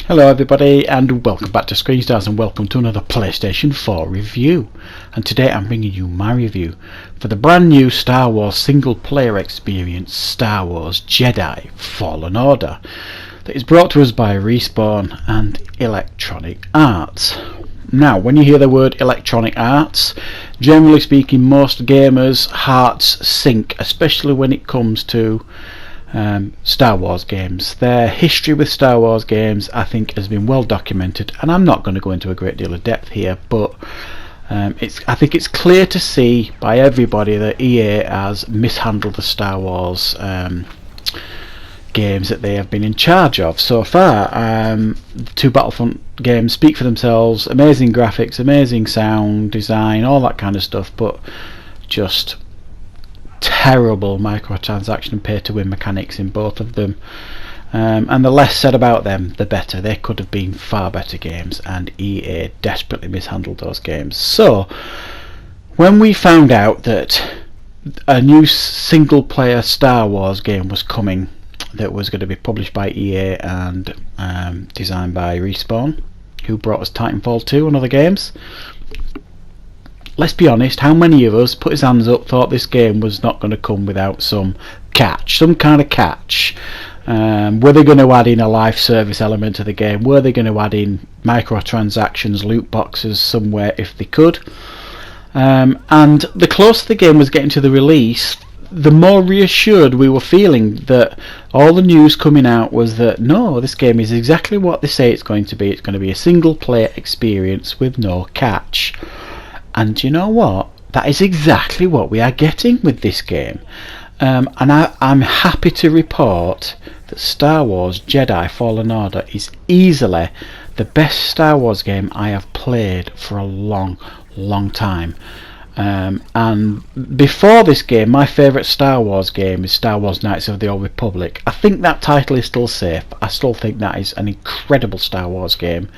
Hello everybody and welcome back to Screen Stars and welcome to another PlayStation 4 review. And today I'm bringing you my review for the brand new Star Wars single player experience Star Wars Jedi Fallen Order that is brought to us by Respawn and Electronic Arts. Now when you hear the word Electronic Arts, generally speaking most gamers' hearts sink, especially when it comes to Star Wars games. Their history with Star Wars games I think has been well documented, and I'm not going to go into a great deal of depth here, but I think it's clear to see by everybody that EA has mishandled the Star Wars games that they have been in charge of so far. The two Battlefront games speak for themselves, amazing graphics, amazing sound design, all that kind of stuff, but just terrible microtransaction and pay to win mechanics in both of them, and the less said about them the better. They could have been far better games and EA desperately mishandled those games. So when we found out that a new single player Star Wars game was coming that was going to be published by EA and designed by Respawn, who brought us Titanfall 2 and other games, let's be honest, how many of us put his hands up, thought this game was not going to come without some catch, some kind of catch? Were they going to add in a live service element to the game? Were they going to add in microtransactions, loot boxes somewhere if they could? And the closer the game was getting to the release, the more reassured we were feeling that all the news coming out was that no, this game is exactly what they say it's going to be. It's going to be a single player experience with no catch. And you know what? That is exactly what we are getting with this game. And I'm happy to report that Star Wars Jedi Fallen Order is easily the best Star Wars game I have played for a long time. And before this game, my favourite Star Wars game is Star Wars Knights of the Old Republic. I think that title is still safe. I still think that is an incredible Star Wars game.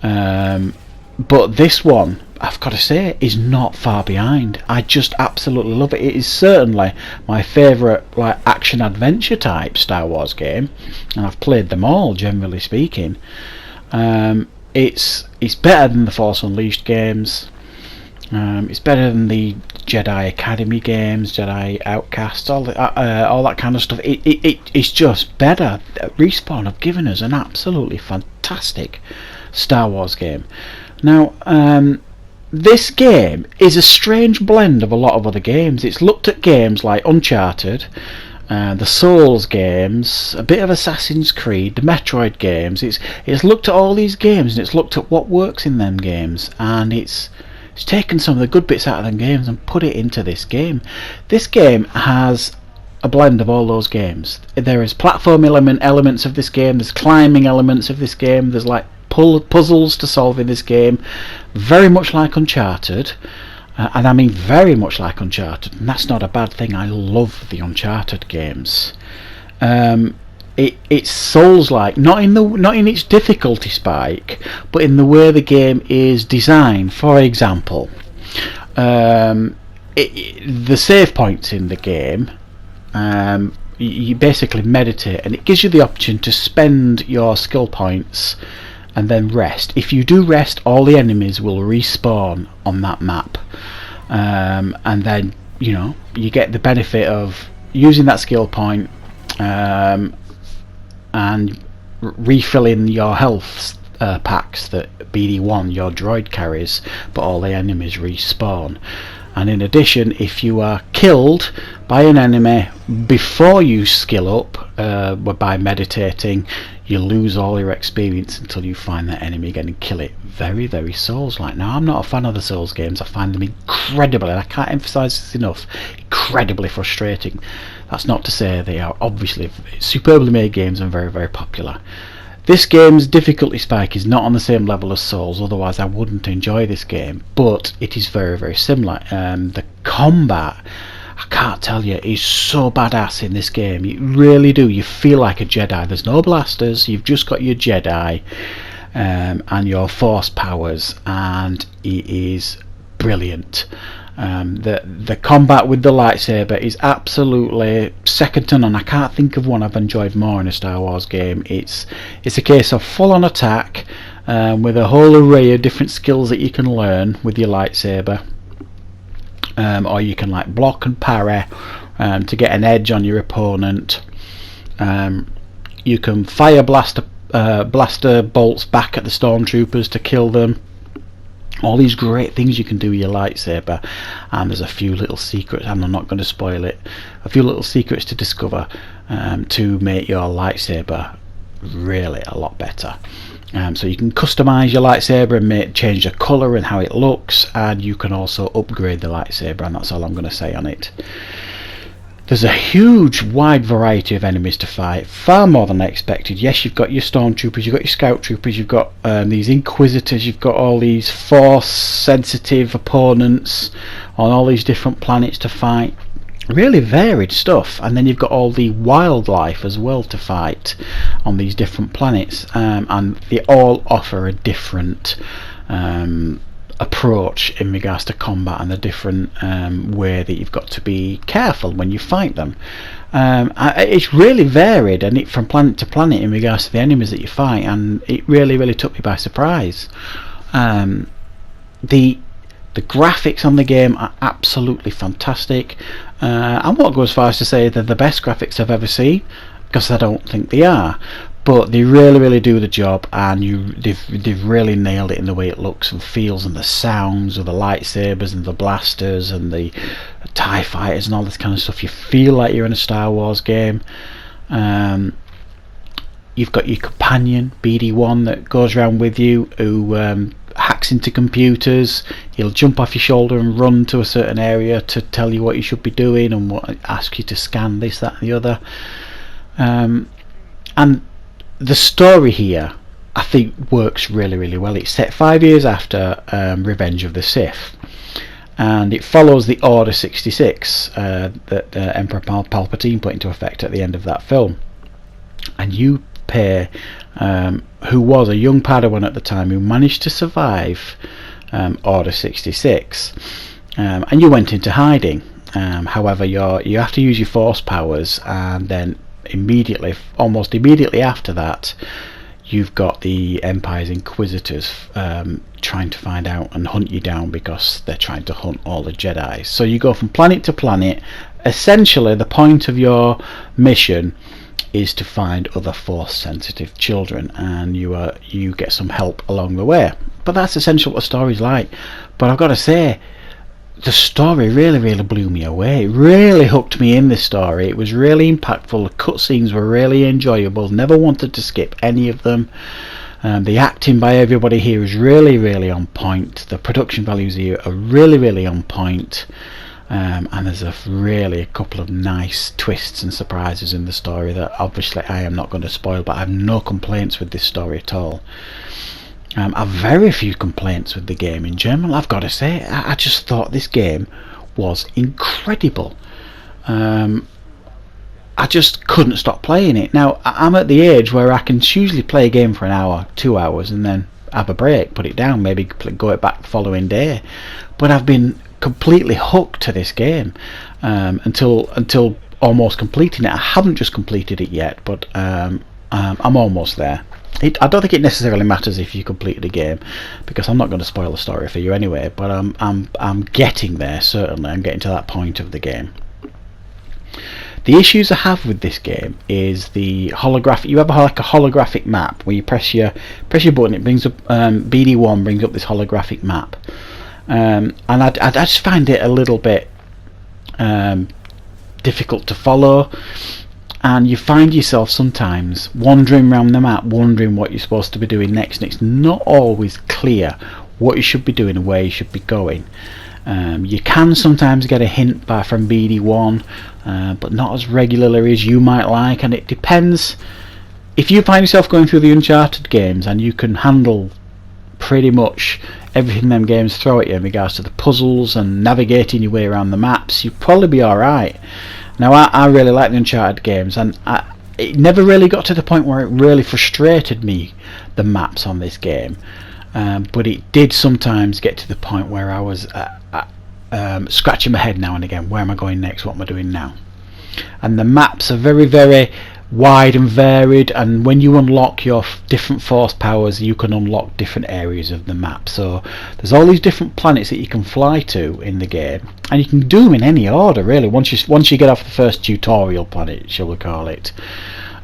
But this one, I've got to say, is not far behind. I just absolutely love it. It is certainly my favourite action adventure type Star Wars game, and I've played them all, generally speaking. It's better than the Force Unleashed games. It's better than the Jedi Academy games, Jedi Outcast, all that kind of stuff. It's just better. Respawn have given us an absolutely fantastic Star Wars game. Now, this game is a strange blend of a lot of other games. It's looked at games like Uncharted, the Souls games, a bit of Assassin's Creed, the Metroid games. It's looked at all these games and it's looked at what works in them games, and it's taken some of the good bits out of them games and put it into this game. This game has a blend of all those games. There is platform elements of this game, there's climbing elements of this game, there's like puzzles to solve in this game, very much like Uncharted, and I mean very much like Uncharted, and that's not a bad thing. I love the Uncharted games. It's Souls-like, not in its difficulty spike, but in the way the game is designed. For example, the save points in the game, you basically meditate, and it gives you the option to spend your skill points and then rest. If you do rest, all the enemies will respawn on that map, and then you get the benefit of using that skill point and refilling your health packs that BD1, your droid, carries, but all the enemies respawn. And in addition, if you are killed by an enemy before you skill up by meditating, you lose all your experience until you find that enemy again and kill it. Very, very Souls-like. Now, I'm not a fan of the Souls games. I find them incredibly, and I can't emphasise this enough, incredibly frustrating. That's not to say they are obviously superbly made games and very, very popular. This game's difficulty spike is not on the same level as Souls, otherwise I wouldn't enjoy this game, but it is very, very similar. The combat, I can't tell you, is so badass in this game. You really do. You feel like a Jedi. There's no blasters, you've just got your Jedi and your Force powers, and it is brilliant. The combat with the lightsaber is absolutely second to none. I can't think of one I've enjoyed more in a Star Wars game. It's a case of full-on attack with a whole array of different skills that you can learn with your lightsaber, or you can like block and parry to get an edge on your opponent. You can fire blaster bolts back at the stormtroopers to kill them. All these great things you can do with your lightsaber, and there's a few little secrets, and I'm not going to spoil it, a few little secrets to discover to make your lightsaber really a lot better. So you can customize your lightsaber and change the colour and how it looks, and you can also upgrade the lightsaber, and that's all I'm going to say on it. There's a huge wide variety of enemies to fight, far more than I expected. Yes, you've got your stormtroopers, you've got your scout troopers, you've got these inquisitors, you've got all these force sensitive opponents on all these different planets to fight. Really varied stuff. And then you've got all the wildlife as well to fight on these different planets, and they all offer a different approach in regards to combat, and a different way that you've got to be careful when you fight them. It's really varied, and from planet to planet in regards to the enemies that you fight, and it really took me by surprise. The graphics on the game are absolutely fantastic. I won't go as far as to say they're the best graphics I've ever seen, because I don't think they are. But they really do the job, and they've really nailed it in the way it looks and feels, and the sounds of the lightsabers and the blasters and the TIE fighters and all this kind of stuff. You feel like you're in a Star Wars game. You've got your companion BD1 that goes around with you, who hacks into computers. He'll jump off your shoulder and run to a certain area to tell you what you should be doing, and ask you to scan this, that and the other. And the story here, I think, works really well. It's set 5 years after Revenge of the Sith, and it follows the Order 66 that Emperor Palpatine put into effect at the end of that film. And you play who was a young padawan at the time, who managed to survive Order 66, and you went into hiding. However, you have to use your force powers, and then almost immediately after that, you've got the Empire's Inquisitors trying to find out and hunt you down, because they're trying to hunt all the Jedi. So you go from planet to planet. Essentially, the point of your mission is to find other force sensitive children, and you get some help along the way. But that's essentially what the story's like. But I've got to say, the story really blew me away. It really hooked me in, this story. It was really impactful. The cutscenes were really enjoyable. Never wanted to skip any of them. The acting by everybody here is really on point. The production values here are really on point. And there's a couple of nice twists and surprises in the story that obviously I am not going to spoil, but I have no complaints with this story at all. I've very few complaints with the game in general, I've got to say. I just thought this game was incredible. I just couldn't stop playing it. Now, I'm at the age where I can usually play a game for an hour, 2 hours, and then have a break, put it down, maybe go it back the following day. But I've been completely hooked to this game until almost completing it. I haven't just completed it yet, but I'm almost there. I don't think it necessarily matters if you complete the game, because I'm not going to spoil the story for you anyway. But I'm getting there. Certainly, I'm getting to that point of the game. The issues I have with this game is the holographic. You have like a holographic map where you press your button. It brings up BD1 brings up this holographic map, and I just find it a little bit difficult to follow. And you find yourself sometimes wandering around the map, wondering what you're supposed to be doing next, and it's not always clear what you should be doing and where you should be going. You can sometimes get a hint from BD1, but not as regularly as you might like, and it depends. If you find yourself going through the Uncharted games and you can handle pretty much everything them games throw at you in regards to the puzzles and navigating your way around the maps, you'll probably be alright. Now, I really like the Uncharted games, and it never really got to the point where it really frustrated me, the maps on this game. But it did sometimes get to the point where I was scratching my head now and again, where am I going next, what am I doing now? And the maps are very, very wide and varied, and when you unlock your different force powers, you can unlock different areas of the map. So there's all these different planets that you can fly to in the game, and you can do them in any order really, once you get off the first tutorial planet, shall we call it.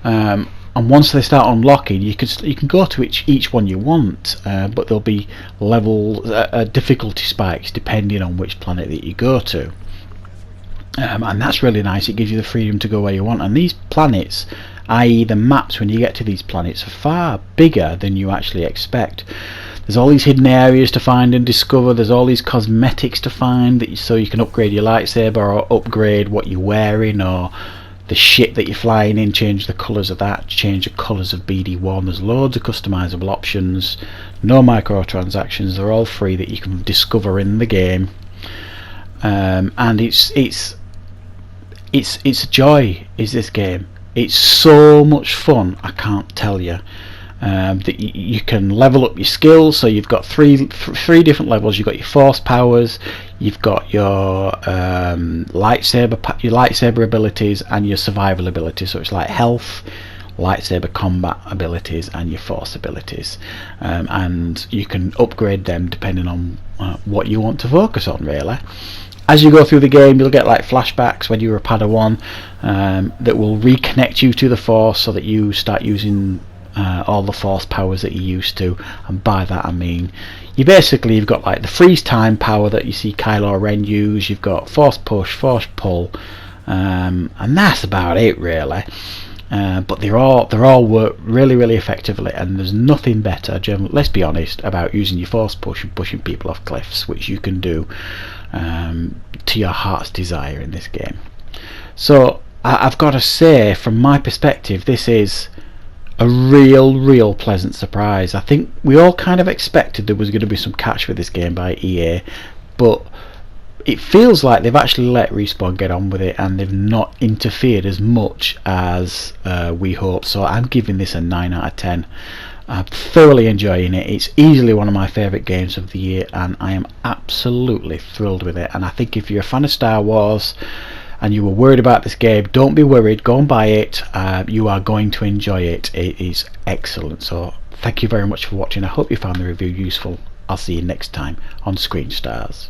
And once they start unlocking, you can go to each one you want, but there'll be level difficulty spikes depending on which planet that you go to. And that's really nice. It gives you the freedom to go where you want, and these planets, i.e. the maps when you get to these planets, are far bigger than you actually expect. There's all these hidden areas to find and discover, there's all these cosmetics to find, so you can upgrade your lightsaber or upgrade what you're wearing, or the ship that you're flying in, change the colours of that, change the colours of BD1. There's loads of customisable options, no microtransactions, they're all free that you can discover in the game. And it's a joy, is this game. It's so much fun, I can't tell you. That you can level up your skills, so you've got three different levels. You've got your force powers, you've got your lightsaber abilities, and your survival abilities. So it's like health, lightsaber combat abilities, and your force abilities, and you can upgrade them depending on what you want to focus on really. As you go through the game, you'll get like flashbacks when you were a padawan, that will reconnect you to the force, so that you start using all the force powers that you used to. And by that I mean you've got like the freeze time power that you see Kylo Ren use, you've got force push, force pull, and that's about it really. But they all work really, really effectively, and there's nothing better, let's be honest, about using your force push and pushing people off cliffs, which you can do to your heart's desire in this game. So I've got to say, from my perspective, this is a real pleasant surprise. I think we all kind of expected there was going to be some catch with this game by EA, but it feels like they've actually let Respawn get on with it, and they've not interfered as much as we hoped. So I'm giving this a 9 out of 10. I'm thoroughly enjoying it. It's easily one of my favourite games of the year, and I am absolutely thrilled with it. And I think if you're a fan of Star Wars and you were worried about this game, don't be worried, go and buy it. You are going to enjoy it. It is excellent. So thank you very much for watching. I hope you found the review useful. I'll see you next time on Screen Stars.